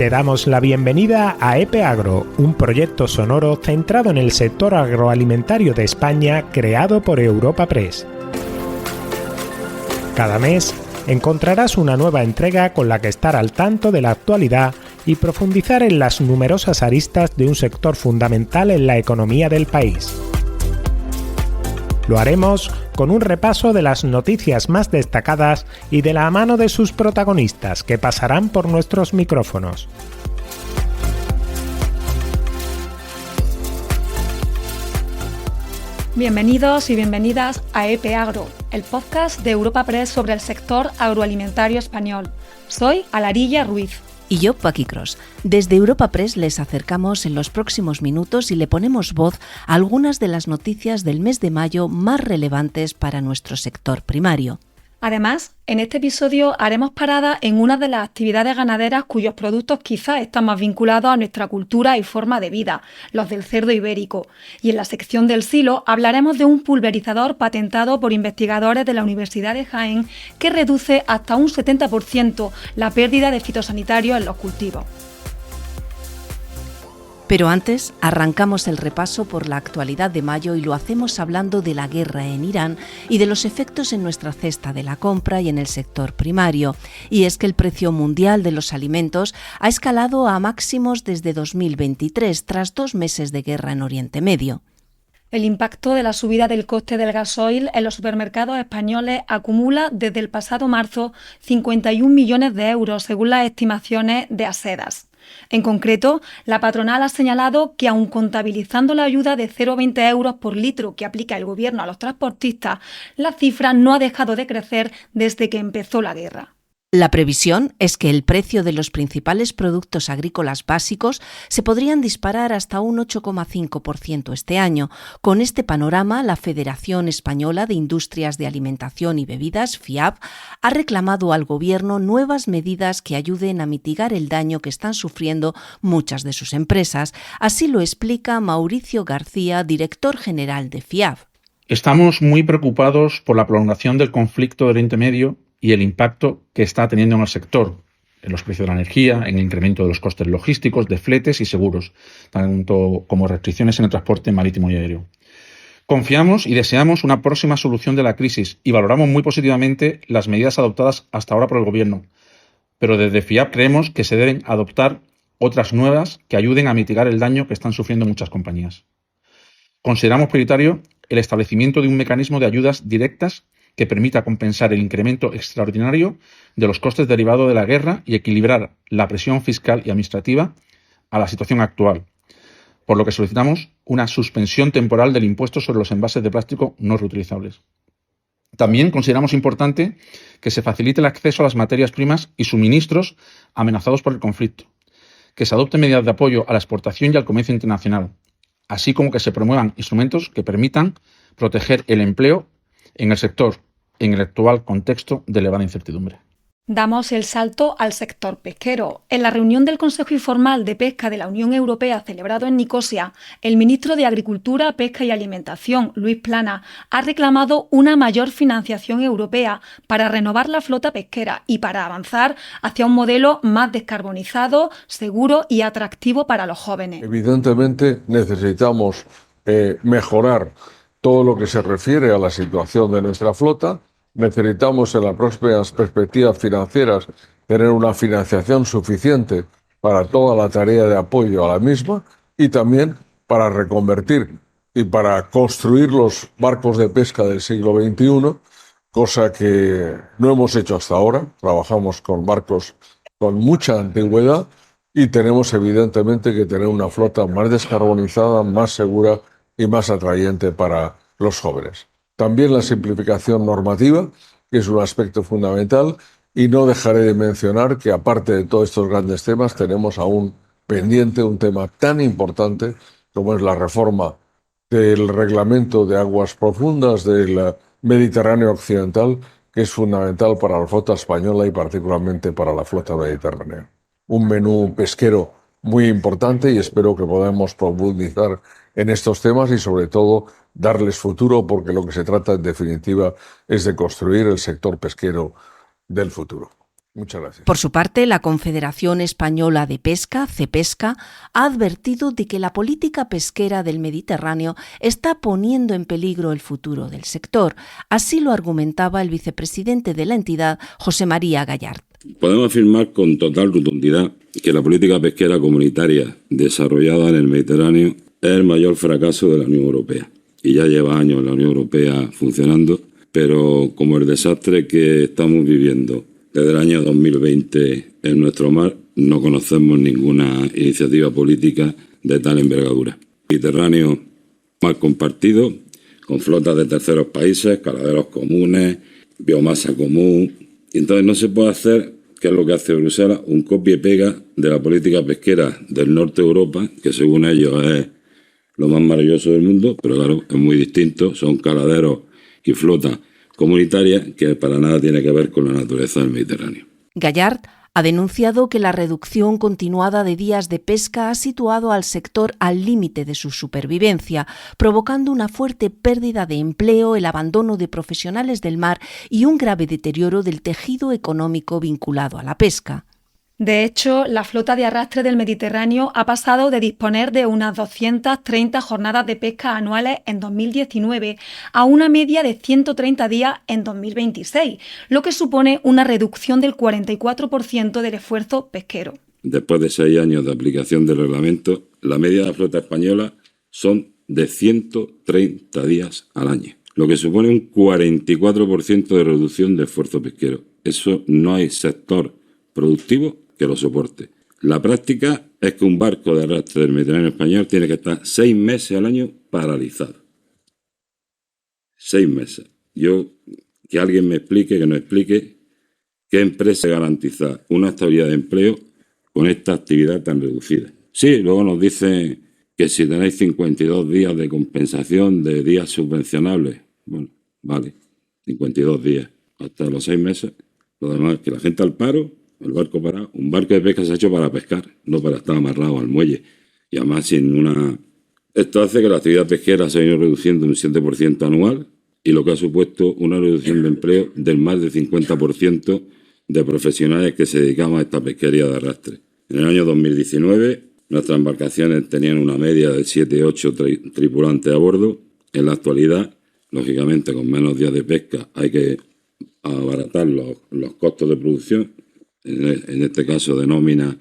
Te damos la bienvenida a EPE Agro, un proyecto sonoro centrado en el sector agroalimentario de España creado por Europa Press. Cada mes encontrarás una nueva entrega con la que estar al tanto de la actualidad y profundizar en las numerosas aristas de un sector fundamental en la economía del país. Lo haremos con un repaso de las noticias más destacadas y de la mano de sus protagonistas que pasarán por nuestros micrófonos. Bienvenidos y bienvenidas a EPE Agro, el podcast de Europa Press sobre el sector agroalimentario español. Soy Alarilla Ruiz. Y yo, Paqui Cros. Desde Europa Press les acercamos en los próximos minutos y le ponemos voz a algunas de las noticias del mes de mayo más relevantes para nuestro sector primario. Además, en este episodio haremos parada en una de las actividades ganaderas cuyos productos quizás están más vinculados a nuestra cultura y forma de vida, los del cerdo ibérico. Y en la sección del silo hablaremos de un pulverizador patentado por investigadores de la Universidad de Jaén que reduce hasta un 70% la pérdida de fitosanitarios en los cultivos. Pero antes, arrancamos el repaso por la actualidad de mayo y lo hacemos hablando de la guerra en Irán y de los efectos en nuestra cesta de la compra y en el sector primario. Y es que el precio mundial de los alimentos ha escalado a máximos desde 2023, tras 2 meses de guerra en Oriente Medio. El impacto de la subida del coste del gasoil en los supermercados españoles acumula desde el pasado marzo 51 millones de euros, según las estimaciones de Asedas. En concreto, la patronal ha señalado que aun contabilizando la ayuda de 0,20 euros por litro que aplica el gobierno a los transportistas, la cifra no ha dejado de crecer desde que empezó la guerra. La previsión es que el precio de los principales productos agrícolas básicos se podrían disparar hasta un 8,5% este año. Con este panorama, la Federación Española de Industrias de Alimentación y Bebidas, FIAB, ha reclamado al Gobierno nuevas medidas que ayuden a mitigar el daño que están sufriendo muchas de sus empresas. Así lo explica Mauricio García, director general de FIAB. Estamos muy preocupados por la prolongación del conflicto de Oriente Medio y el impacto que está teniendo en el sector, en los precios de la energía, en el incremento de los costes logísticos, de fletes y seguros, tanto como restricciones en el transporte marítimo y aéreo. Confiamos y deseamos una próxima solución de la crisis y valoramos muy positivamente las medidas adoptadas hasta ahora por el Gobierno, pero desde FIAB creemos que se deben adoptar otras nuevas que ayuden a mitigar el daño que están sufriendo muchas compañías. Consideramos prioritario el establecimiento de un mecanismo de ayudas directas que permita compensar el incremento extraordinario de los costes derivados de la guerra y equilibrar la presión fiscal y administrativa a la situación actual, por lo que solicitamos una suspensión temporal del impuesto sobre los envases de plástico no reutilizables. También consideramos importante que se facilite el acceso a las materias primas y suministros amenazados por el conflicto, que se adopten medidas de apoyo a la exportación y al comercio internacional, así como que se promuevan instrumentos que permitan proteger el empleo en el sector, en el actual contexto de elevada incertidumbre. Damos el salto al sector pesquero. En la reunión del Consejo Informal de Pesca de la Unión Europea celebrado en Nicosia, el ministro de Agricultura, Pesca y Alimentación, Luis Planas, ha reclamado una mayor financiación europea para renovar la flota pesquera y para avanzar hacia un modelo más descarbonizado, seguro y atractivo para los jóvenes. Evidentemente necesitamos mejorar todo lo que se refiere a la situación de nuestra flota. Necesitamos en las próximas perspectivas financieras tener una financiación suficiente para toda la tarea de apoyo a la misma y también para reconvertir y para construir los barcos de pesca del siglo XXI, cosa que no hemos hecho hasta ahora. Trabajamos con barcos con mucha antigüedad y tenemos evidentemente que tener una flota más descarbonizada, más segura y más atrayente para los jóvenes. También la simplificación normativa, que es un aspecto fundamental, y no dejaré de mencionar que aparte de todos estos grandes temas tenemos aún pendiente un tema tan importante como es la reforma del reglamento de aguas profundas del Mediterráneo Occidental, que es fundamental para la flota española y particularmente para la flota mediterránea. Un menú pesquero muy importante y espero que podamos profundizar en estos temas y sobre todo darles futuro, porque lo que se trata en definitiva es de construir el sector pesquero del futuro. Muchas gracias. Por su parte, la Confederación Española de Pesca, CEPESCA, ha advertido de que la política pesquera del Mediterráneo está poniendo en peligro el futuro del sector. Así lo argumentaba el vicepresidente de la entidad, José María Gallart. Podemos afirmar con total rotundidad que la política pesquera comunitaria desarrollada en el Mediterráneo es el mayor fracaso de la Unión Europea. Y ya lleva años la Unión Europea funcionando, pero como el desastre que estamos viviendo desde el año 2020 en nuestro mar, no conocemos ninguna iniciativa política de tal envergadura. Mediterráneo mal compartido, con flotas de terceros países, caladeros comunes, biomasa común. Y entonces no se puede hacer, que es lo que hace Bruselas, un copia y pega de la política pesquera del norte de Europa, que según ellos es lo más maravilloso del mundo, pero claro, es muy distinto, son caladeros y flotas comunitaria que para nada tiene que ver con la naturaleza del Mediterráneo. Gallart ha denunciado que la reducción continuada de días de pesca ha situado al sector al límite de su supervivencia, provocando una fuerte pérdida de empleo, el abandono de profesionales del mar y un grave deterioro del tejido económico vinculado a la pesca. De hecho, la flota de arrastre del Mediterráneo ha pasado de disponer de unas 230 jornadas de pesca anuales en 2019 a una media de 130 días en 2026, lo que supone una reducción del 44% del esfuerzo pesquero. Después de 6 años de aplicación del reglamento, la media de la flota española son de 130 días al año, lo que supone un 44% de reducción de esfuerzo pesquero. Eso no hay sector productivo que lo soporte. La práctica es que un barco de arrastre del Mediterráneo español tiene que estar 6 meses al año paralizado. 6 meses. Que alguien me explique, que nos explique qué empresa garantiza una estabilidad de empleo con esta actividad tan reducida. Sí, luego nos dicen que si tenéis 52 días de compensación de días subvencionables, bueno, vale, 52 días, hasta los 6 meses. Lo demás es que la gente al paro, el barco parado. Un barco de pesca se ha hecho para pescar, no para estar amarrado al muelle. Y además sin una... Esto hace que la actividad pesquera se ha ido reduciendo un 7% anual y lo que ha supuesto una reducción de empleo del más del 50% de profesionales que se dedicaban a esta pesquería de arrastre. En el año 2019, nuestras embarcaciones tenían una media de 7-8 tripulantes a bordo. En la actualidad, lógicamente, con menos días de pesca hay que abaratar los costos de producción, en este caso de nómina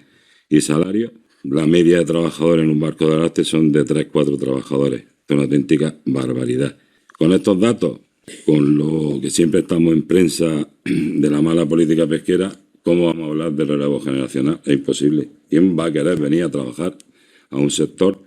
y salario. La media de trabajadores en un barco de arrastre son de 3-4 trabajadores. Es una auténtica barbaridad. Con estos datos, con lo que siempre estamos en prensa de la mala política pesquera, ¿cómo vamos a hablar de relevo generacional? Es imposible. ¿Quién va a querer venir a trabajar a un sector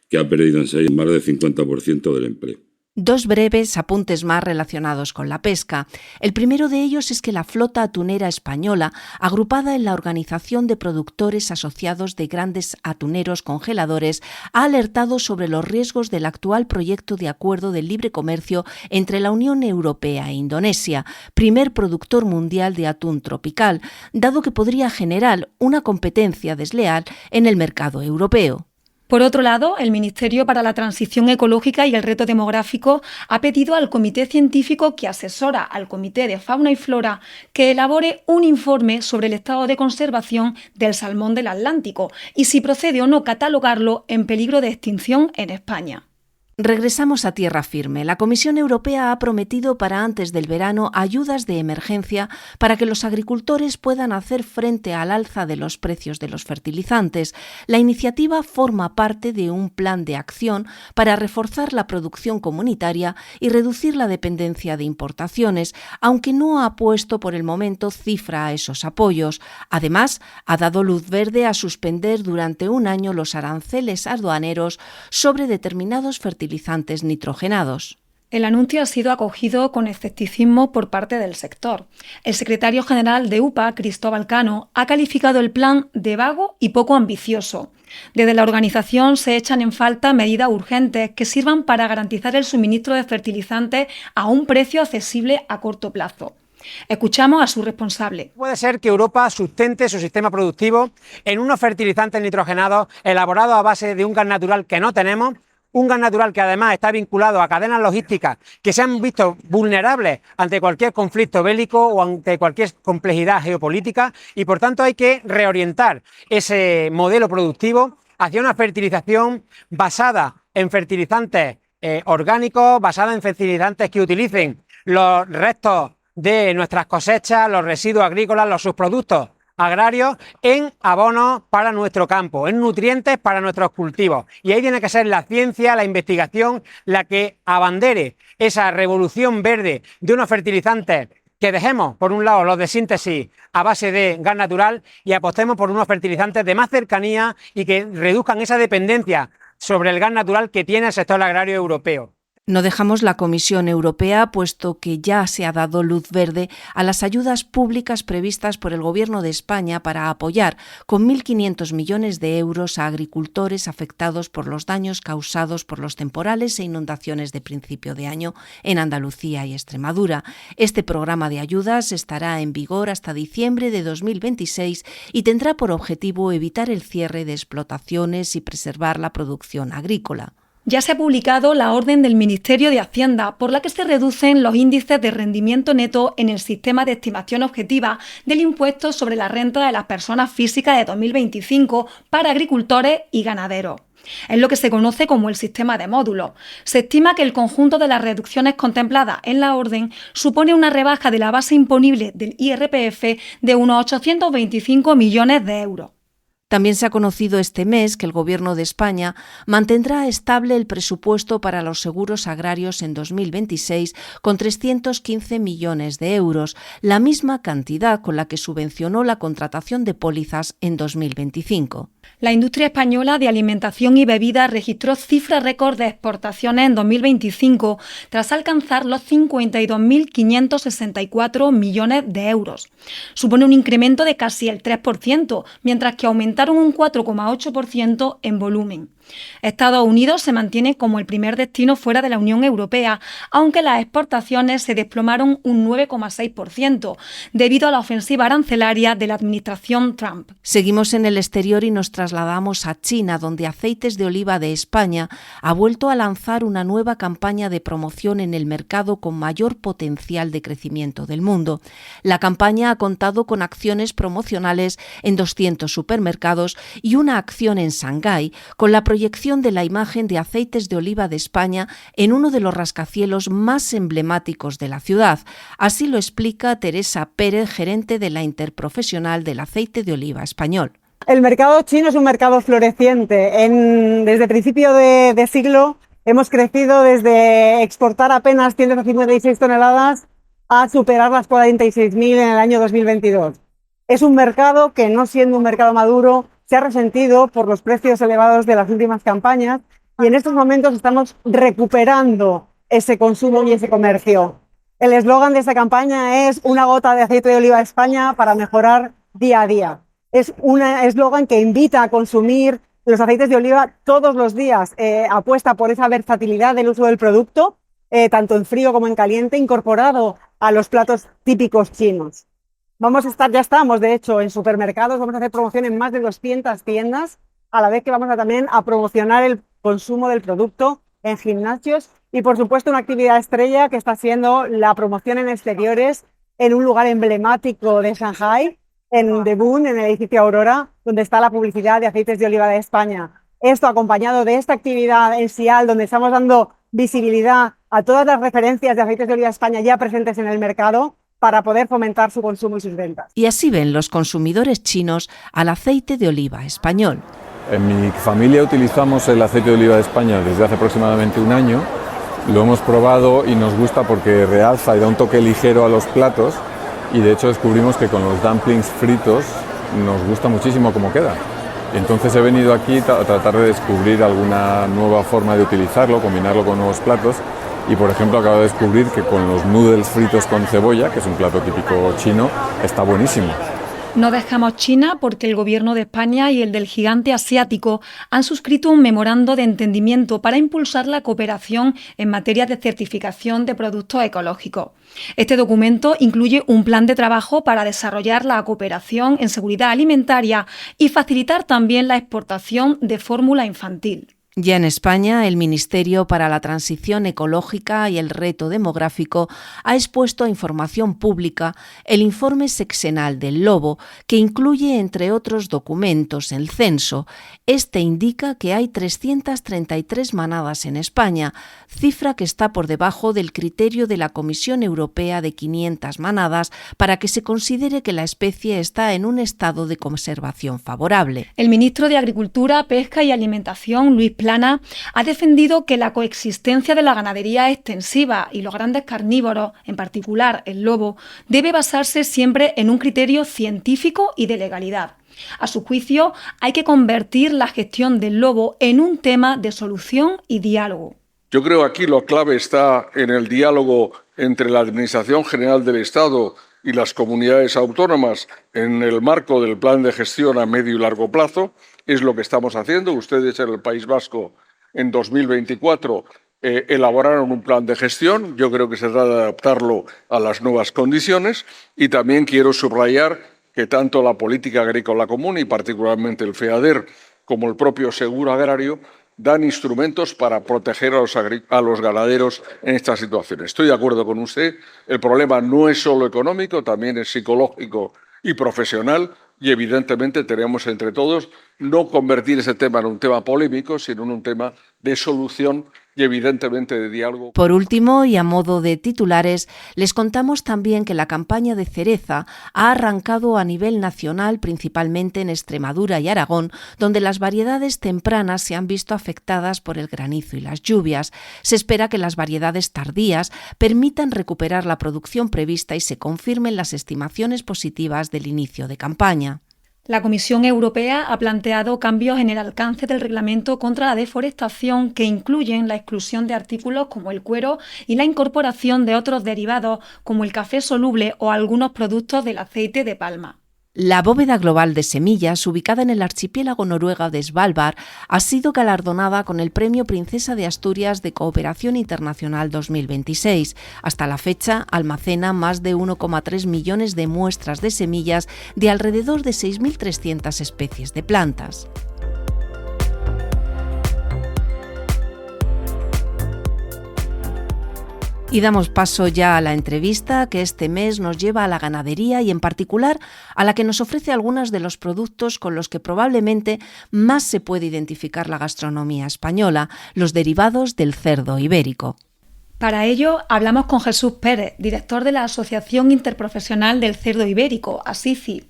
que ha perdido en 6 más del 50% del empleo? 2 breves apuntes más relacionados con la pesca. El primero de ellos es que la flota atunera española, agrupada en la Organización de Productores Asociados de Grandes Atuneros Congeladores, ha alertado sobre los riesgos del actual proyecto de acuerdo de libre comercio entre la Unión Europea e Indonesia, primer productor mundial de atún tropical, dado que podría generar una competencia desleal en el mercado europeo. Por otro lado, el Ministerio para la Transición Ecológica y el Reto Demográfico ha pedido al Comité Científico que asesora al Comité de Fauna y Flora que elabore un informe sobre el estado de conservación del salmón del Atlántico y si procede o no catalogarlo en peligro de extinción en España. Regresamos a tierra firme. La Comisión Europea ha prometido para antes del verano ayudas de emergencia para que los agricultores puedan hacer frente al alza de los precios de los fertilizantes. La iniciativa forma parte de un plan de acción para reforzar la producción comunitaria y reducir la dependencia de importaciones, aunque no ha puesto por el momento cifra a esos apoyos. Además, ha dado luz verde a suspender durante 1 año los aranceles aduaneros sobre determinados fertilizantes nitrogenados. El anuncio ha sido acogido con escepticismo por parte del sector. El secretario general de UPA, Cristóbal Cano, ha calificado el plan de vago y poco ambicioso. Desde la organización se echan en falta medidas urgentes que sirvan para garantizar el suministro de fertilizantes a un precio accesible a corto plazo. Escuchamos a su responsable. Puede ser que Europa sustente su sistema productivo en unos fertilizantes nitrogenados elaborados a base de un gas natural que no tenemos, un gas natural que además está vinculado a cadenas logísticas que se han visto vulnerables ante cualquier conflicto bélico o ante cualquier complejidad geopolítica, y por tanto hay que reorientar ese modelo productivo hacia una fertilización basada en fertilizantes orgánicos, basada en fertilizantes que utilicen los restos de nuestras cosechas, los residuos agrícolas, los subproductos agrarios en abonos para nuestro campo, en nutrientes para nuestros cultivos. Y ahí tiene que ser la ciencia, la investigación, la que abandere esa revolución verde de unos fertilizantes, que dejemos por un lado los de síntesis a base de gas natural y apostemos por unos fertilizantes de más cercanía y que reduzcan esa dependencia sobre el gas natural que tiene el sector agrario europeo. No dejamos la Comisión Europea, puesto que ya se ha dado luz verde a las ayudas públicas previstas por el Gobierno de España para apoyar con 1.500 millones de euros a agricultores afectados por los daños causados por los temporales e inundaciones de principio de año en Andalucía y Extremadura. Este programa de ayudas estará en vigor hasta diciembre de 2026 y tendrá por objetivo evitar el cierre de explotaciones y preservar la producción agrícola. Ya se ha publicado la orden del Ministerio de Hacienda por la que se reducen los índices de rendimiento neto en el sistema de estimación objetiva del impuesto sobre la renta de las personas físicas de 2025 para agricultores y ganaderos. Es lo que se conoce como el sistema de módulos. Se estima que el conjunto de las reducciones contempladas en la orden supone una rebaja de la base imponible del IRPF de unos 825 millones de euros. También se ha conocido este mes que el Gobierno de España mantendrá estable el presupuesto para los seguros agrarios en 2026 con 315 millones de euros, la misma cantidad con la que subvencionó la contratación de pólizas en 2025. La industria española de alimentación y bebidas registró cifra récord de exportaciones en 2025 tras alcanzar los 52.564 millones de euros. Supone un incremento de casi el 3%, mientras que aumentaron un 4,8% en volumen. Estados Unidos se mantiene como el primer destino fuera de la Unión Europea, aunque las exportaciones se desplomaron un 9,6% debido a la ofensiva arancelaria de la administración Trump. Seguimos en el exterior y nos trasladamos a China, donde Aceites de Oliva de España ha vuelto a lanzar una nueva campaña de promoción en el mercado con mayor potencial de crecimiento del mundo. La campaña ha contado con acciones promocionales en 200 supermercados y una acción en Shanghái con la proyección de la imagen de Aceites de Oliva de España en uno de los rascacielos más emblemáticos de la ciudad. Así lo explica Teresa Pérez, gerente de la Interprofesional del Aceite de Oliva Español. El mercado chino es un mercado floreciente. Desde principio de siglo hemos crecido desde exportar apenas 156 toneladas a superar las 46.000 en el año 2022. Es un mercado que, no siendo un mercado maduro, se ha resentido por los precios elevados de las últimas campañas y en estos momentos estamos recuperando ese consumo y ese comercio. El eslogan de esta campaña es una gota de aceite de oliva de España para mejorar día a día. Es un eslogan que invita a consumir los aceites de oliva todos los días, apuesta por esa versatilidad del uso del producto, tanto en frío como en caliente, incorporado a los platos típicos chinos. Ya estamos, de hecho, en supermercados, vamos a hacer promoción en más de 200 tiendas, a la vez que vamos también a promocionar el consumo del producto en gimnasios y, por supuesto, una actividad estrella que está siendo la promoción en exteriores en un lugar emblemático de Shanghái, en Debun, en el edificio Aurora, donde está la publicidad de Aceites de Oliva de España. Esto acompañado de esta actividad en Sial, donde estamos dando visibilidad a todas las referencias de Aceites de Oliva de España ya presentes en el mercado, para poder fomentar su consumo y sus ventas. Y así ven los consumidores chinos al aceite de oliva español. En mi familia utilizamos el aceite de oliva de España desde hace aproximadamente un año. Lo hemos probado y nos gusta porque realza y da un toque ligero a los platos y de hecho descubrimos que con los dumplings fritos nos gusta muchísimo cómo queda. Entonces he venido aquí a tratar de descubrir alguna nueva forma de utilizarlo, combinarlo con nuevos platos. Y, por ejemplo, acabo de descubrir que con los noodles fritos con cebolla, que es un plato típico chino, está buenísimo. No dejamos China porque el Gobierno de España y el del gigante asiático han suscrito un memorando de entendimiento para impulsar la cooperación en materia de certificación de productos ecológicos. Este documento incluye un plan de trabajo para desarrollar la cooperación en seguridad alimentaria y facilitar también la exportación de fórmula infantil. Ya en España, el Ministerio para la Transición Ecológica y el Reto Demográfico ha expuesto a información pública el informe sexenal del lobo, que incluye, entre otros documentos, el censo. Este indica que hay 333 manadas en España, cifra que está por debajo del criterio de la Comisión Europea de 500 manadas para que se considere que la especie está en un estado de conservación favorable. El ministro de Agricultura, Pesca y Alimentación, Luis Plana, ha defendido que la coexistencia de la ganadería extensiva y los grandes carnívoros, en particular el lobo, debe basarse siempre en un criterio científico y de legalidad. A su juicio, hay que convertir la gestión del lobo en un tema de solución y diálogo. Yo creo que aquí la clave está en el diálogo entre la Administración General del Estado y las comunidades autónomas en el marco del plan de gestión a medio y largo plazo. Es lo que estamos haciendo. Ustedes en el País Vasco en 2024 elaboraron un plan de gestión. Yo creo que se trata de adaptarlo a las nuevas condiciones y también quiero subrayar que tanto la política agrícola común y particularmente el FEADER como el propio seguro agrario dan instrumentos para proteger a los ganaderos en estas situaciones. Estoy de acuerdo con usted, el problema no es solo económico, también es psicológico y profesional y evidentemente tenemos entre todos no convertir ese tema en un tema polémico, sino en un tema de solución y evidentemente de diálogo. Por último, y a modo de titulares, les contamos también que la campaña de cereza ha arrancado a nivel nacional, principalmente en Extremadura y Aragón, donde las variedades tempranas se han visto afectadas por el granizo y las lluvias. Se espera que las variedades tardías permitan recuperar la producción prevista y se confirmen las estimaciones positivas del inicio de campaña. La Comisión Europea ha planteado cambios en el alcance del reglamento contra la deforestación que incluyen la exclusión de artículos como el cuero y la incorporación de otros derivados como el café soluble o algunos productos del aceite de palma. La bóveda global de semillas, ubicada en el archipiélago noruego de Svalbard, ha sido galardonada con el Premio Princesa de Asturias de Cooperación Internacional 2026. Hasta la fecha, almacena más de 1,3 millones de muestras de semillas de alrededor de 6.300 especies de plantas. Y damos paso ya a la entrevista que este mes nos lleva a la ganadería y en particular a la que nos ofrece algunos de los productos con los que probablemente más se puede identificar la gastronomía española, los derivados del cerdo ibérico. Para ello hablamos con Jesús Pérez, director de la Asociación Interprofesional del Cerdo Ibérico, ASICI.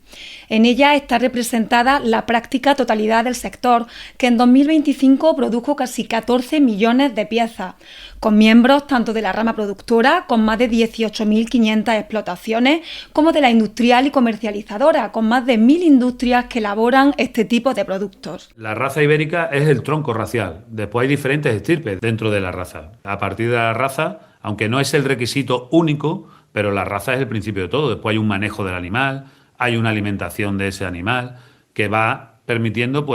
En ella está representada la práctica totalidad del sector, que en 2025 produjo casi 14 millones de piezas, con miembros tanto de la rama productora, con más de 18.500 explotaciones, como de la industrial y comercializadora, con más de 1.000 industrias que elaboran este tipo de productos. La raza ibérica es el tronco racial. Después hay diferentes estirpes dentro de la raza. A partir de la raza, aunque no es el requisito único, pero la raza es el principio de todo. Después hay un manejo del animal, hay una alimentación de ese animal que va permitiendo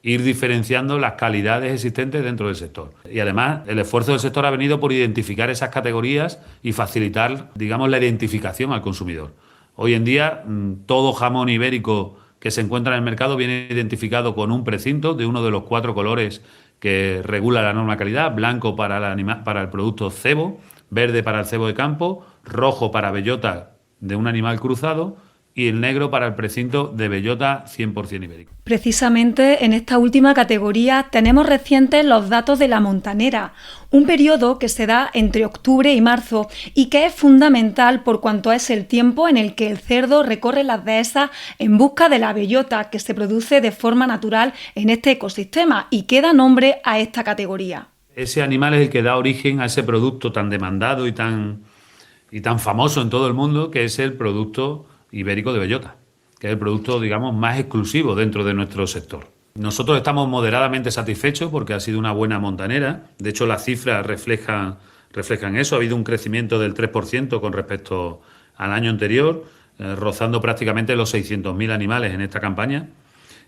ir diferenciando las calidades existentes dentro del sector. Y además el esfuerzo del sector ha venido por identificar esas categorías y facilitar, digamos, la identificación al consumidor. Hoy en día todo jamón ibérico que se encuentra en el mercado viene identificado con un precinto de uno de los 4 colores que regula la norma de calidad: blanco para el producto cebo, verde para el cebo de campo, rojo para bellota de un animal cruzado y el negro para el precinto de bellota 100% ibérico. Precisamente en esta última categoría tenemos recientes los datos de la montanera, un periodo que se da entre octubre y marzo y que es fundamental por cuanto es el tiempo en el que el cerdo recorre las dehesas en busca de la bellota que se produce de forma natural en este ecosistema y que da nombre a esta categoría. Ese animal es el que da origen a ese producto tan demandado y tan famoso en todo el mundo, que es el producto ibérico de bellota, que es el producto, digamos, más exclusivo dentro de nuestro sector. Nosotros estamos moderadamente satisfechos porque ha sido una buena montanera. De hecho, las cifras reflejan eso. Ha habido un crecimiento del 3% con respecto al año anterior, rozando prácticamente los 600.000 animales en esta campaña.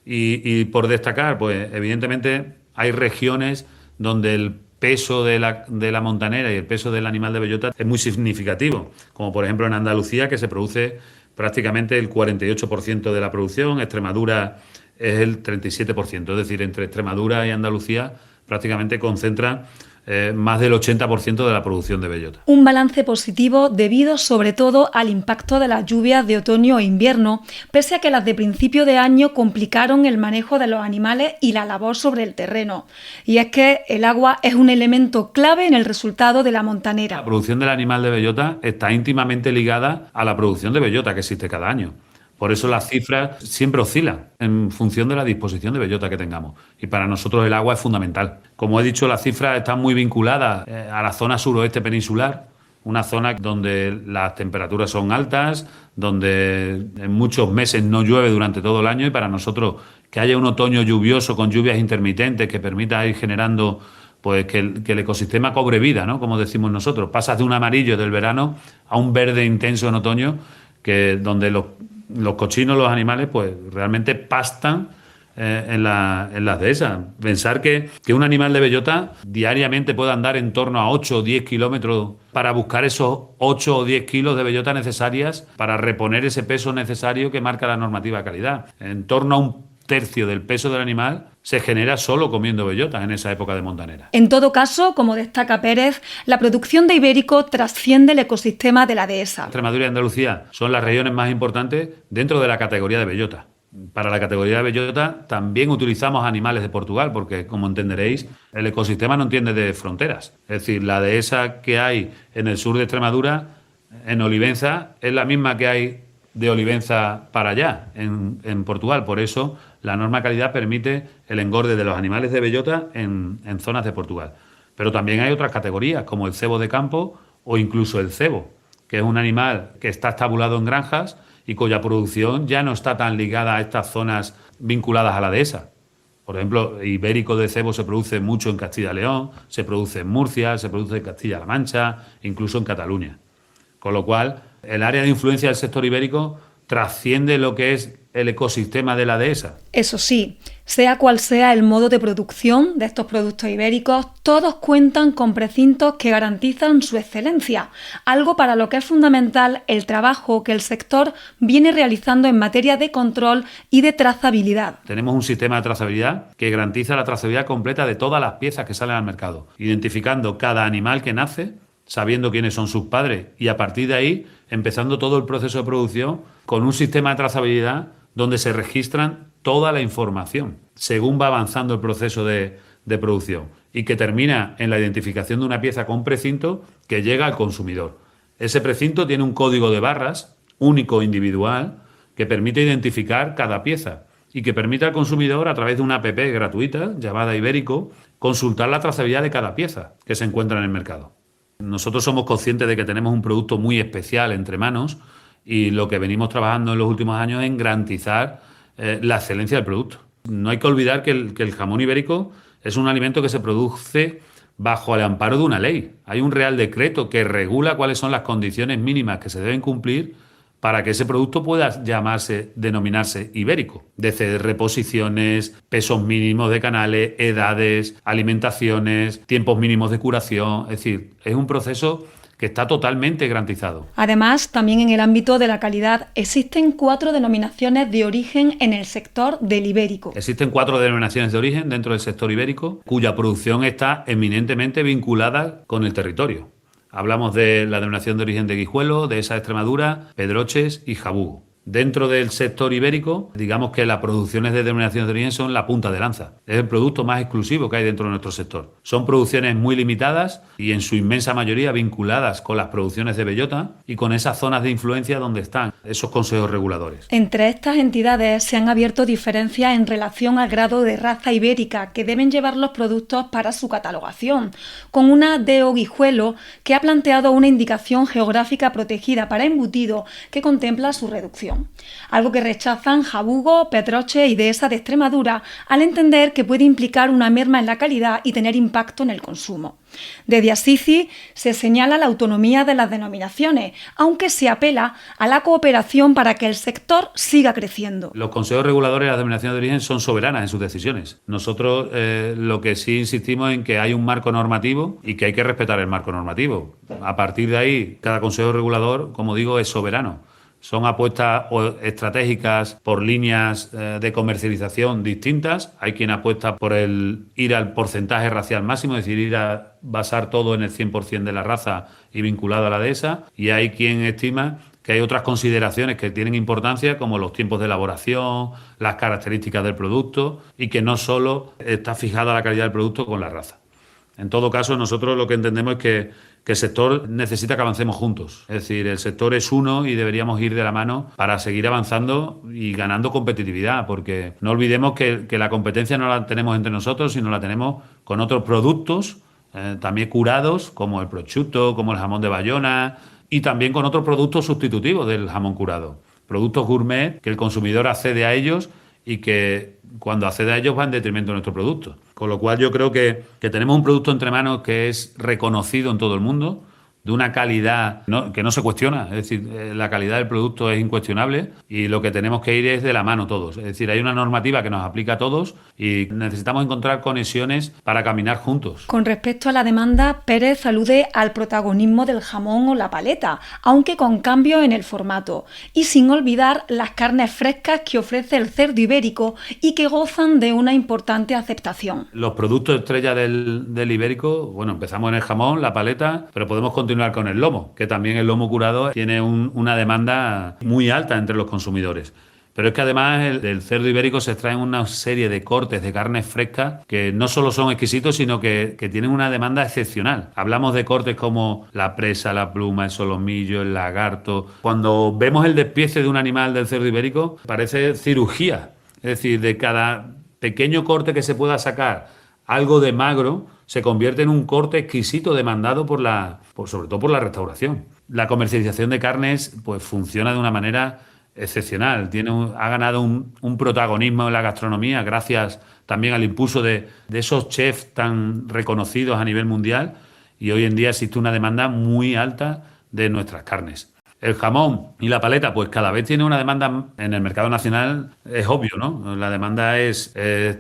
Y por destacar, pues evidentemente hay regiones donde el peso de la montanera y el peso del animal de bellota es muy significativo, como por ejemplo en Andalucía, que se produce prácticamente el 48% de la producción, Extremadura es el 37%, es decir, entre Extremadura y Andalucía prácticamente concentran más del 80% de la producción de bellota. Un balance positivo debido sobre todo al impacto de las lluvias de otoño e invierno, pese a que las de principio de año complicaron el manejo de los animales y la labor sobre el terreno. Y es que el agua es un elemento clave en el resultado de la montanera. La producción del animal de bellota está íntimamente ligada a la producción de bellota que existe cada año. Por eso las cifras siempre oscilan en función de la disposición de bellota que tengamos. Y para nosotros el agua es fundamental. Como he dicho, las cifras están muy vinculadas a la zona suroeste peninsular, una zona donde las temperaturas son altas, donde en muchos meses no llueve durante todo el año, y para nosotros que haya un otoño lluvioso con lluvias intermitentes que permita ir generando pues que el ecosistema cobre vida, ¿no? Como decimos nosotros. Pasas de un amarillo del verano a un verde intenso en otoño, donde los cochinos, los animales, pues realmente pastan en las dehesas. Pensar que un animal de bellota diariamente puede andar en torno a 8 o 10 kilómetros para buscar esos 8 o 10 kilos de bellota necesarias para reponer ese peso necesario que marca la normativa de calidad. En torno a un tercio del peso del animal se genera solo comiendo bellotas en esa época de montanera. En todo caso, como destaca Pérez, la producción de ibérico trasciende el ecosistema de la dehesa. Extremadura y Andalucía son las regiones más importantes dentro de la categoría de bellota. Para la categoría de bellota también utilizamos animales de Portugal, porque, como entenderéis, el ecosistema no entiende de fronteras. Es decir, la dehesa que hay en el sur de Extremadura, en Olivenza, es la misma que hay de Olivenza para allá, en Portugal. Por eso la norma calidad permite el engorde de los animales de bellota en zonas de Portugal. Pero también hay otras categorías, como el cebo de campo o incluso el cebo, que es un animal que está estabulado en granjas y cuya producción ya no está tan ligada a estas zonas vinculadas a la dehesa. Por ejemplo, ibérico de cebo se produce mucho en Castilla y León, se produce en Murcia, se produce en Castilla-La Mancha, incluso en Cataluña. Con lo cual, el área de influencia del sector ibérico trasciende lo que es el ecosistema de la dehesa. Eso sí, sea cual sea el modo de producción de estos productos ibéricos, todos cuentan con precintos que garantizan su excelencia, algo para lo que es fundamental el trabajo que el sector viene realizando en materia de control y de trazabilidad. Tenemos un sistema de trazabilidad que garantiza la trazabilidad completa de todas las piezas que salen al mercado, identificando cada animal que nace, sabiendo quiénes son sus padres, y a partir de ahí empezando todo el proceso de producción con un sistema de trazabilidad donde se registran toda la información según va avanzando el proceso de producción y que termina en la identificación de una pieza con un precinto que llega al consumidor. Ese precinto tiene un código de barras único, individual, que permite identificar cada pieza y que permite al consumidor, a través de una app gratuita llamada Ibérico, consultar la trazabilidad de cada pieza que se encuentra en el mercado. Nosotros somos conscientes de que tenemos un producto muy especial entre manos y lo que venimos trabajando en los últimos años es en garantizar la excelencia del producto. No hay que olvidar que el jamón ibérico es un alimento que se produce bajo el amparo de una ley. Hay un Real Decreto que regula cuáles son las condiciones mínimas que se deben cumplir para que ese producto pueda denominarse ibérico. Desde reposiciones, pesos mínimos de canales, edades, alimentaciones, tiempos mínimos de curación. Es decir, es un proceso que está totalmente garantizado. Además, también en el ámbito de la calidad existen 4 denominaciones de origen en el sector del ibérico. Existen 4 denominaciones de origen dentro del sector ibérico, cuya producción está eminentemente vinculada con el territorio. Hablamos de la denominación de origen de Guijuelo, Dehesa de Extremadura, Pedroches y Jabugo. Dentro del sector ibérico, digamos que las producciones de denominaciones de origen son la punta de lanza. Es el producto más exclusivo que hay dentro de nuestro sector. Son producciones muy limitadas y en su inmensa mayoría vinculadas con las producciones de bellota y con esas zonas de influencia donde están esos consejos reguladores. Entre estas entidades se han abierto diferencias en relación al grado de raza ibérica que deben llevar los productos para su catalogación, con una DO Guijuelo que ha planteado una indicación geográfica protegida para embutido que contempla su reducción. Algo que rechazan Jabugo, Pedroche y Dehesa de Extremadura al entender que puede implicar una merma en la calidad y tener impacto en el consumo. Desde Asici se señala la autonomía de las denominaciones, aunque se apela a la cooperación para que el sector siga creciendo. Los consejos reguladores de las denominaciones de origen son soberanas en sus decisiones. Nosotros lo que sí insistimos en que hay un marco normativo y que hay que respetar el marco normativo. A partir de ahí, cada consejo regulador, como digo, es soberano. son apuestas estratégicas por líneas de comercialización distintas. Hay quien apuesta por ir al porcentaje racial máximo, es decir, ir a basar todo en el 100% de la raza y vinculado a la dehesa. Y hay quien estima que hay otras consideraciones que tienen importancia, como los tiempos de elaboración, las características del producto, y que no solo está fijada la calidad del producto con la raza. En todo caso, nosotros lo que entendemos es que el sector necesita que avancemos juntos. Es decir, el sector es uno y deberíamos ir de la mano para seguir avanzando y ganando competitividad, porque no olvidemos que la competencia no la tenemos entre nosotros, sino la tenemos con otros productos, también curados, como el prosciutto, como el jamón de Bayona, y también con otros productos sustitutivos del jamón curado. Productos gourmet que el consumidor accede a ellos y que cuando accede a ellos va en detrimento de nuestro producto. Con lo cual yo creo que tenemos un producto entre manos que es reconocido en todo el mundo, de una calidad que no se cuestiona. Es decir, la calidad del producto es incuestionable y lo que tenemos que ir es de la mano todos. Es decir, hay una normativa que nos aplica a todos y necesitamos encontrar conexiones para caminar juntos. Con respecto a la demanda, Pérez alude al protagonismo del jamón o la paleta, aunque con cambios en el formato, y sin olvidar las carnes frescas que ofrece el cerdo ibérico y que gozan de una importante aceptación. Los productos estrella del ibérico, bueno, empezamos en el jamón, la paleta, pero podemos continuar con el lomo, que también el lomo curado tiene una demanda muy alta entre los consumidores. Pero es que además del cerdo ibérico se extraen una serie de cortes de carnes frescas que no solo son exquisitos, sino que tienen una demanda excepcional. Hablamos de cortes como la presa, la pluma, el solomillo, el lagarto. Cuando vemos el despiece de un animal del cerdo ibérico, parece cirugía. Es decir, de cada pequeño corte que se pueda sacar algo de magro, se convierte en un corte exquisito demandado sobre todo por la restauración. La comercialización de carnes pues funciona de una manera excepcional. Ha ganado un protagonismo en la gastronomía gracias también al impulso de esos chefs tan reconocidos a nivel mundial, y hoy en día existe una demanda muy alta de nuestras carnes. El jamón y la paleta, pues cada vez tiene una demanda en el mercado nacional, es obvio, ¿no? La demanda es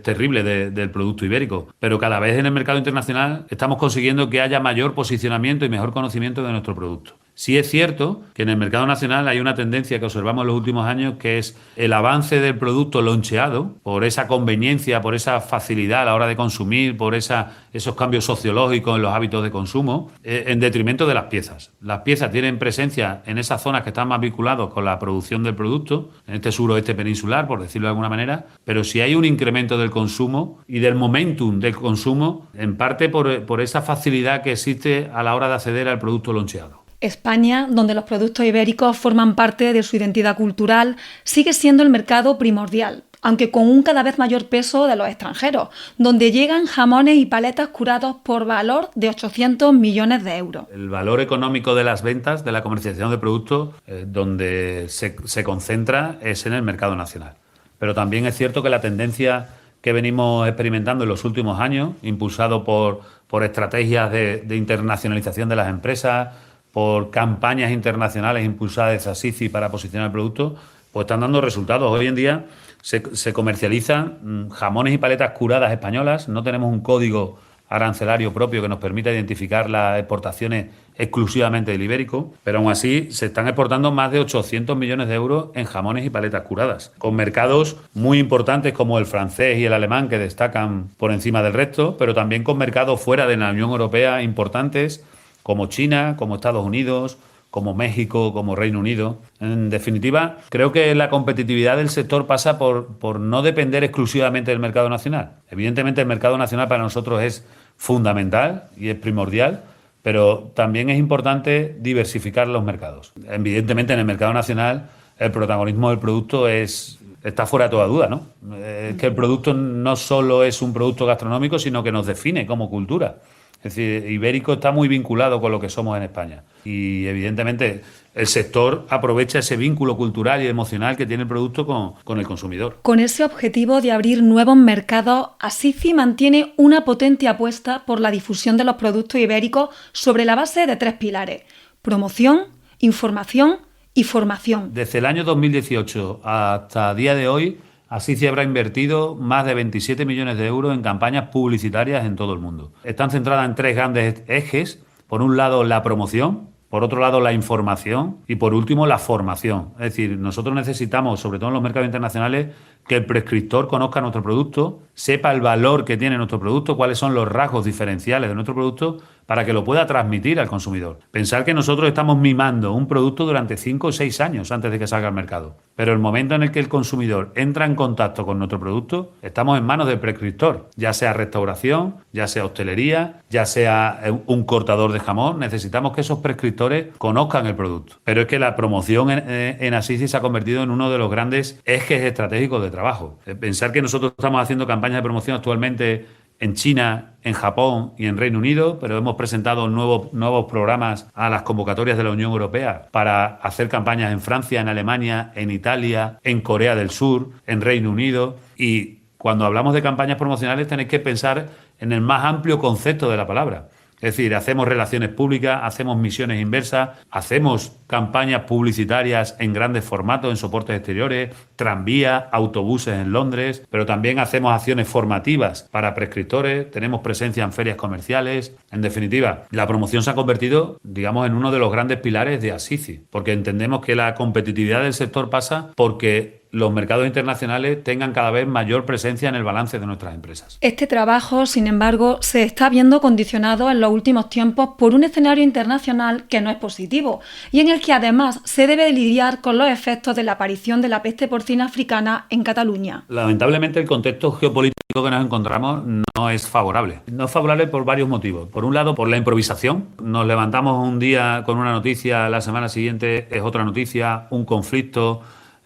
terrible del producto ibérico, pero cada vez en el mercado internacional estamos consiguiendo que haya mayor posicionamiento y mejor conocimiento de nuestro producto. Sí es cierto que en el mercado nacional hay una tendencia que observamos en los últimos años, que es el avance del producto loncheado, por esa conveniencia, por esa facilidad a la hora de consumir, por esos cambios sociológicos en los hábitos de consumo, en detrimento de las piezas. Las piezas tienen presencia en esas zonas que están más vinculadas con la producción del producto, en este suroeste peninsular, por decirlo de alguna manera, pero si hay un incremento del consumo y del momentum del consumo, en parte por esa facilidad que existe a la hora de acceder al producto loncheado. España, donde los productos ibéricos forman parte de su identidad cultural, sigue siendo el mercado primordial, aunque con un cada vez mayor peso de los extranjeros, donde llegan jamones y paletas curados por valor de 800 millones de euros. El valor económico de las ventas, de la comercialización de productos, donde se concentra es en el mercado nacional. Pero también es cierto que la tendencia que venimos experimentando en los últimos años, impulsado por estrategias de internacionalización de las empresas, por campañas internacionales impulsadas de SASICI para posicionar el producto, pues están dando resultados. Hoy en día se comercializan jamones y paletas curadas españolas. No tenemos un código arancelario propio que nos permita identificar las exportaciones exclusivamente del ibérico, pero aún así se están exportando más de 800 millones de euros en jamones y paletas curadas, con mercados muy importantes como el francés y el alemán, que destacan por encima del resto, pero también con mercados fuera de la Unión Europea importantes, como China, como Estados Unidos, como México, como Reino Unido. En definitiva, creo que la competitividad del sector pasa por no depender exclusivamente del mercado nacional. Evidentemente, el mercado nacional para nosotros es fundamental y es primordial, pero también es importante diversificar los mercados. Evidentemente, en el mercado nacional, el protagonismo del producto está fuera de toda duda, ¿no? Es que el producto no solo es un producto gastronómico, sino que nos define como cultura. Es decir, ibérico está muy vinculado con lo que somos en España y evidentemente el sector aprovecha ese vínculo cultural y emocional que tiene el producto con el consumidor. Con ese objetivo de abrir nuevos mercados, SASICI mantiene una potente apuesta por la difusión de los productos ibéricos sobre la base de 3 pilares: promoción, información y formación. Desde el año 2018 hasta el día de hoy, SASICI habrá invertido más de 27 millones de euros en campañas publicitarias en todo el mundo. Están centradas en 3 grandes ejes. Por un lado, la promoción, Por otro lado, la información y, por último, la formación. Es decir, nosotros necesitamos, sobre todo en los mercados internacionales, que el prescriptor conozca nuestro producto, sepa el valor que tiene nuestro producto, cuáles son los rasgos diferenciales de nuestro producto, para que lo pueda transmitir al consumidor. Pensar que nosotros estamos mimando un producto durante 5 o 6 años antes de que salga al mercado. Pero el momento en el que el consumidor entra en contacto con nuestro producto, estamos en manos del prescriptor, ya sea restauración, ya sea hostelería, ya sea un cortador de jamón. Necesitamos que esos prescriptores conozcan el producto. Pero es que la promoción en Assisi se ha convertido en uno de los grandes ejes estratégicos de trabajo. Pensar que nosotros estamos haciendo campañas de promoción actualmente en China, en Japón y en Reino Unido, pero hemos presentado nuevos programas a las convocatorias de la Unión Europea para hacer campañas en Francia, en Alemania, en Italia, en Corea del Sur, en Reino Unido. Y cuando hablamos de campañas promocionales tenéis que pensar en el más amplio concepto de la palabra. Es decir, hacemos relaciones públicas, hacemos misiones inversas, hacemos campañas publicitarias en grandes formatos, en soportes exteriores, tranvía, autobuses en Londres, pero también hacemos acciones formativas para prescriptores, tenemos presencia en ferias comerciales. En definitiva, la promoción se ha convertido, digamos, en uno de los grandes pilares de Assisi, porque entendemos que la competitividad del sector pasa porque los mercados internacionales tengan cada vez mayor presencia en el balance de nuestras empresas. Este trabajo, sin embargo, se está viendo condicionado en los últimos tiempos por un escenario internacional que no es positivo y en el que además se debe lidiar con los efectos de la aparición de la peste porcina africana en Cataluña. Lamentablemente, el contexto geopolítico que nos encontramos no es favorable. No es favorable por varios motivos. Por un lado, por la improvisación. Nos levantamos un día con una noticia, la semana siguiente es otra noticia, un conflicto.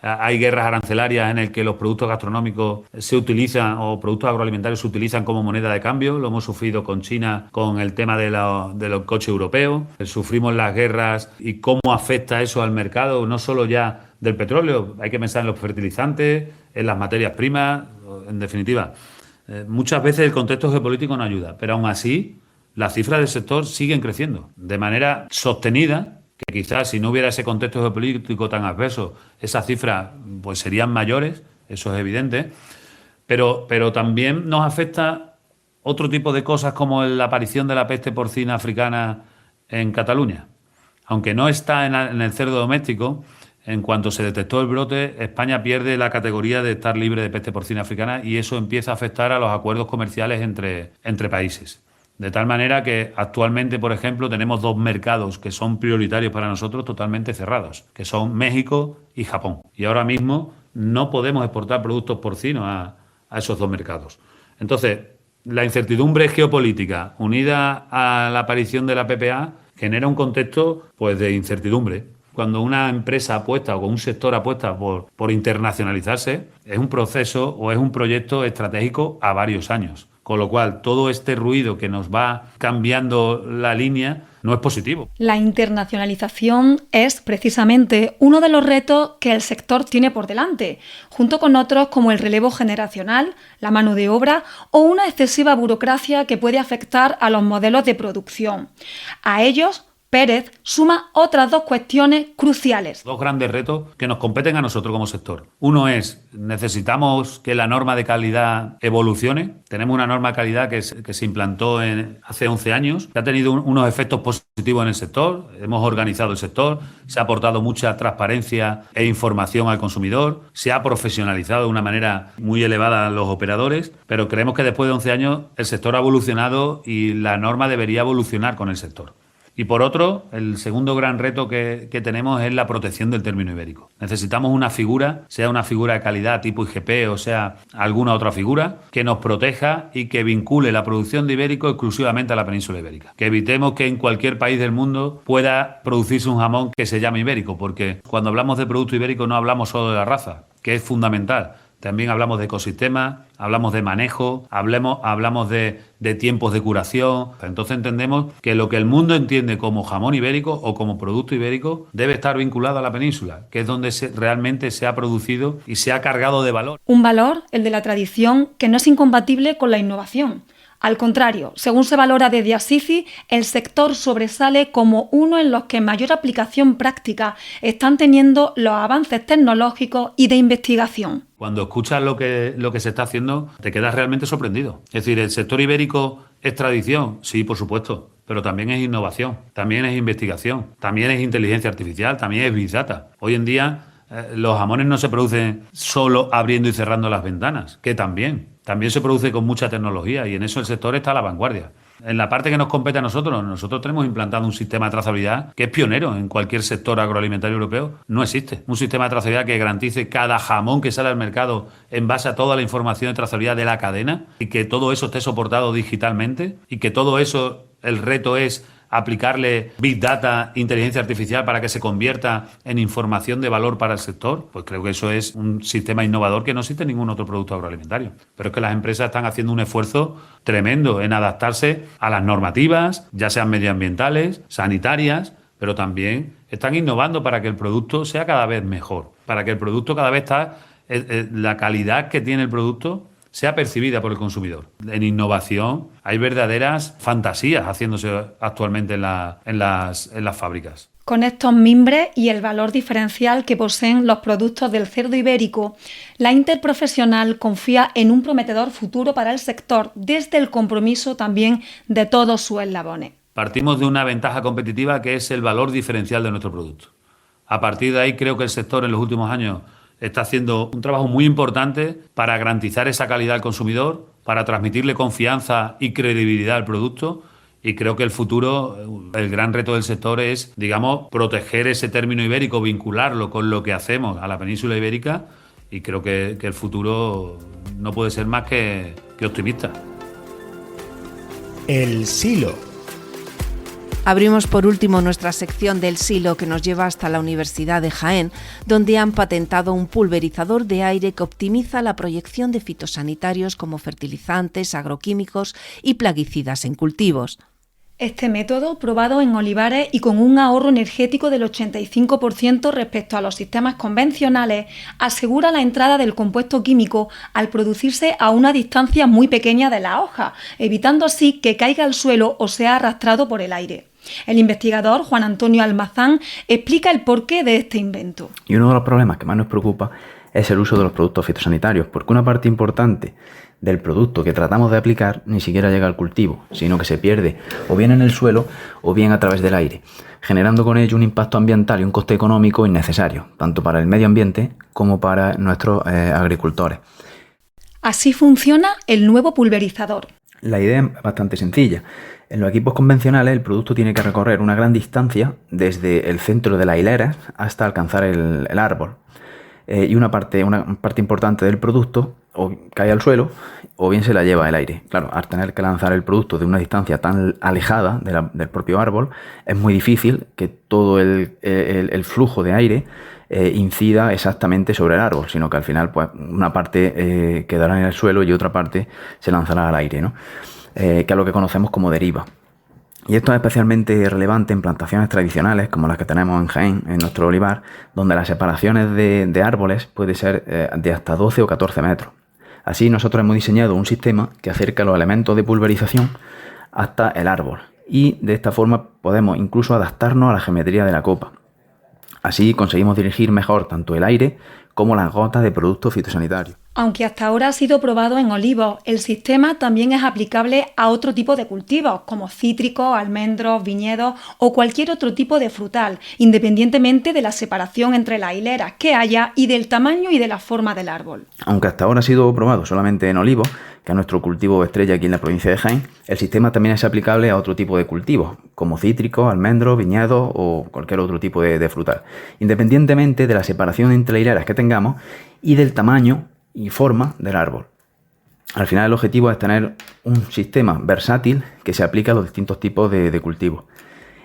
Hay guerras arancelarias en el que los productos gastronómicos se utilizan o productos agroalimentarios se utilizan como moneda de cambio. Lo hemos sufrido con China con el tema de los coches europeos. Sufrimos las guerras y cómo afecta eso al mercado, no solo ya del petróleo. Hay que pensar en los fertilizantes, en las materias primas. En definitiva, muchas veces el contexto geopolítico no ayuda, pero aún así las cifras del sector siguen creciendo de manera sostenida. Que quizás si no hubiera ese contexto geopolítico tan adverso, esas cifras pues serían mayores, eso es evidente, pero también nos afecta otro tipo de cosas como la aparición de la peste porcina africana en Cataluña. Aunque no está en el cerdo doméstico, en cuanto se detectó el brote, España pierde la categoría de estar libre de peste porcina africana y eso empieza a afectar a los acuerdos comerciales entre países. De tal manera que actualmente, por ejemplo, tenemos 2 mercados que son prioritarios para nosotros totalmente cerrados, que son México y Japón. Y ahora mismo no podemos exportar productos porcinos a esos 2 mercados. Entonces, la incertidumbre geopolítica unida a la aparición de la PPA genera un contexto pues, de incertidumbre. Cuando una empresa apuesta o un sector apuesta por internacionalizarse, es un proceso o es un proyecto estratégico a varios años. Con lo cual, todo este ruido que nos va cambiando la línea no es positivo. La internacionalización es precisamente uno de los retos que el sector tiene por delante, junto con otros como el relevo generacional, la mano de obra o una excesiva burocracia que puede afectar a los modelos de producción. A ellos, Pérez suma otras 2 cuestiones cruciales. 2 grandes retos que nos competen a nosotros como sector. Uno es, necesitamos que la norma de calidad evolucione. Tenemos una norma de calidad que se implantó hace 11 años, que ha tenido unos efectos positivos en el sector. Hemos organizado el sector, se ha aportado mucha transparencia e información al consumidor, se ha profesionalizado de una manera muy elevada a los operadores, pero creemos que después de 11 años el sector ha evolucionado y la norma debería evolucionar con el sector. Y por otro, el segundo gran reto que tenemos es la protección del término ibérico. Necesitamos una figura, sea una figura de calidad tipo IGP o sea alguna otra figura, que nos proteja y que vincule la producción de ibérico exclusivamente a la península ibérica. Que evitemos que en cualquier país del mundo pueda producirse un jamón que se llame ibérico, porque cuando hablamos de producto ibérico no hablamos solo de la raza, que es fundamental. También hablamos de ecosistemas, hablamos de manejo, hablamos de tiempos de curación. Entonces entendemos que lo que el mundo entiende como jamón ibérico o como producto ibérico debe estar vinculado a la península, que es donde realmente se ha producido y se ha cargado de valor. Un valor, el de la tradición, que no es incompatible con la innovación. Al contrario, según se valora desde Assisi, el sector sobresale como uno en los que mayor aplicación práctica están teniendo los avances tecnológicos y de investigación. Cuando escuchas lo que se está haciendo, te quedas realmente sorprendido. Es decir, ¿el sector ibérico es tradición? Sí, por supuesto. pero también es innovación, también es investigación, también es inteligencia artificial, también es Big Data. Hoy en día los jamones no se producen solo abriendo y cerrando las ventanas, que también se produce con mucha tecnología y en eso el sector está a la vanguardia. En la parte que nos compete a nosotros tenemos implantado un sistema de trazabilidad que es pionero en cualquier sector agroalimentario europeo. No existe un sistema de trazabilidad que garantice cada jamón que sale al mercado en base a toda la información de trazabilidad de la cadena y que todo eso esté soportado digitalmente y que todo eso, el reto es aplicarle Big Data, inteligencia artificial para que se convierta en información de valor para el sector, pues creo que eso es un sistema innovador que no existe en ningún otro producto agroalimentario. Pero es que las empresas están haciendo un esfuerzo tremendo en adaptarse a las normativas, ya sean medioambientales, sanitarias, pero también están innovando para que el producto sea cada vez mejor, para que el producto cada vez la calidad que tiene el producto sea percibida por el consumidor. En innovación hay verdaderas fantasías haciéndose actualmente en las fábricas. Con estos mimbres y el valor diferencial que poseen los productos del cerdo ibérico, la Interprofesional confía en un prometedor futuro para el sector desde el compromiso también de todos sus eslabones. Partimos de una ventaja competitiva que es el valor diferencial de nuestro producto. A partir de ahí creo que el sector en los últimos años está haciendo un trabajo muy importante para garantizar esa calidad al consumidor, para transmitirle confianza y credibilidad al producto. Y creo que el futuro, el gran reto del sector es, digamos, proteger ese término ibérico, vincularlo con lo que hacemos a la península ibérica. Y creo que el futuro no puede ser más que optimista. El silo. Abrimos por último nuestra sección del silo que nos lleva hasta la Universidad de Jaén, donde han patentado un pulverizador de aire que optimiza la proyección de fitosanitarios como fertilizantes, agroquímicos y plaguicidas en cultivos. Este método, probado en olivares y con un ahorro energético del 85% respecto a los sistemas convencionales, asegura la entrada del compuesto químico al producirse a una distancia muy pequeña de la hoja, evitando así que caiga al suelo o sea arrastrado por el aire. El investigador Juan Antonio Almazán explica el porqué de este invento. Y uno de los problemas que más nos preocupa es el uso de los productos fitosanitarios, porque una parte importante del producto que tratamos de aplicar ni siquiera llega al cultivo, sino que se pierde o bien en el suelo o bien a través del aire, generando con ello un impacto ambiental y un coste económico innecesario, tanto para el medio ambiente como para nuestros agricultores. Así funciona el nuevo pulverizador. La idea es bastante sencilla. En los equipos convencionales el producto tiene que recorrer una gran distancia desde el centro de la hilera hasta alcanzar el árbol. Y una parte importante del producto o cae al suelo o bien se la lleva el aire. Claro, al tener que lanzar el producto de una distancia tan alejada del propio árbol, es muy difícil que todo el flujo de aire incida exactamente sobre el árbol, sino que al final pues, una parte quedará en el suelo y otra parte se lanzará al aire, ¿no? Que es lo que conocemos como deriva. Y esto es especialmente relevante en plantaciones tradicionales como las que tenemos en Jaén, en nuestro olivar, donde las separaciones de árboles puede ser de hasta 12 o 14 metros. Así nosotros hemos diseñado un sistema que acerca los elementos de pulverización hasta el árbol y de esta forma podemos incluso adaptarnos a la geometría de la copa. Así conseguimos dirigir mejor tanto el aire como las gotas de productos fitosanitarios. Aunque hasta ahora ha sido probado en olivos, el sistema también es aplicable a otro tipo de cultivos, como cítricos, almendros, viñedos o cualquier otro tipo de frutal, independientemente de la separación entre las hileras que haya y del tamaño y de la forma del árbol. Aunque hasta ahora ha sido probado solamente en olivos, que es nuestro cultivo estrella aquí en la provincia de Jaén, el sistema también es aplicable a otro tipo de cultivos, como cítricos, almendros, viñedos o cualquier otro tipo de frutal, independientemente de la separación entre las hileras que tengamos y del tamaño y forma del árbol. Al final el objetivo es tener un sistema versátil que se aplique a los distintos tipos de cultivos.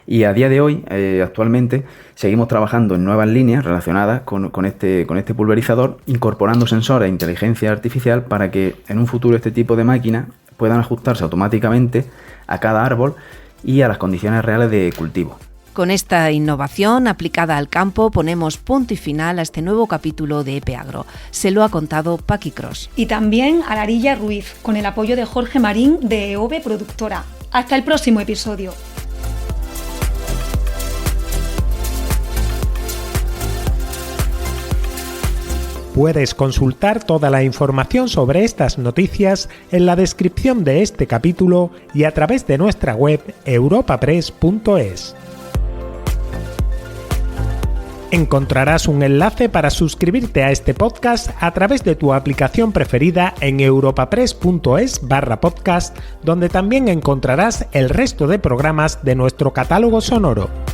Y a día de hoy, actualmente, seguimos trabajando en nuevas líneas relacionadas con este pulverizador, incorporando sensores de inteligencia artificial para que en un futuro este tipo de máquinas puedan ajustarse automáticamente a cada árbol y a las condiciones reales de cultivo. Con esta innovación aplicada al campo ponemos punto y final a este nuevo capítulo de EPEAGRO. Se lo ha contado Paqui Cross. Y también a Larilla Ruiz, con el apoyo de Jorge Marín de EOVE Productora. Hasta el próximo episodio. Puedes consultar toda la información sobre estas noticias en la descripción de este capítulo y a través de nuestra web europapress.es. Encontrarás un enlace para suscribirte a este podcast a través de tu aplicación preferida en europapress.es/podcast, donde también encontrarás el resto de programas de nuestro catálogo sonoro.